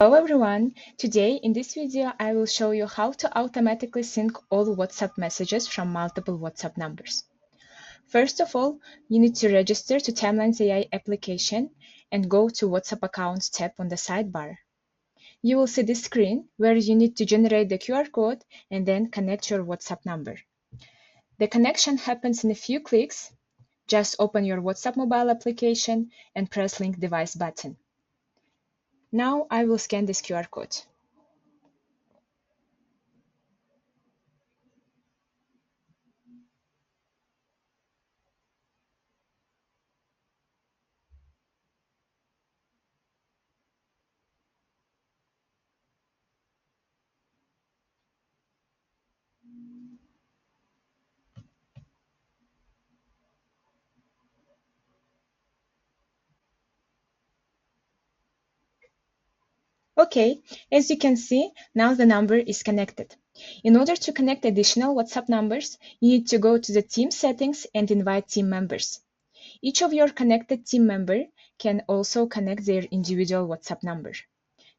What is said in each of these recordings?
Hello everyone! Today in this video I will show you how to automatically sync all WhatsApp messages from multiple WhatsApp numbers. First of all, you need to register to Timelines AI application and go to WhatsApp Accounts tab on the sidebar. You will see this screen where you need to generate the QR code and then connect your WhatsApp number. The connection happens in a few clicks. Just open your WhatsApp mobile application and press Link Device button. Now I will scan this QR code. Okay, as you can see, now the number is connected. In order to connect additional WhatsApp numbers, you need to go to the team settings and invite team members. Each of your connected team member can also connect their individual WhatsApp number.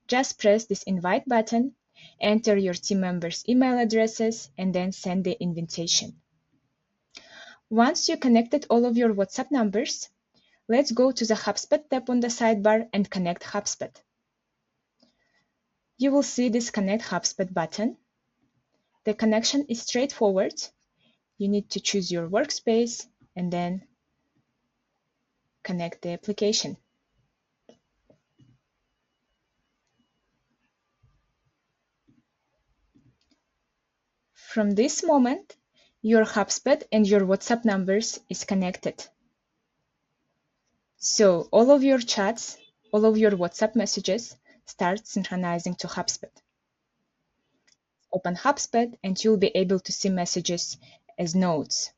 Just press this invite button, enter your team members' email addresses, and then send the invitation. Once you connected all of your WhatsApp numbers, let's go to the HubSpot tab on the sidebar and connect HubSpot. You will see this Connect HubSpot button. The connection is straightforward. You need to choose your workspace and then connect the application. From this moment, your HubSpot and your WhatsApp numbers is connected. So all of your chats, all of your WhatsApp messages start synchronizing to HubSpot. Open HubSpot and you'll be able to see messages as notes.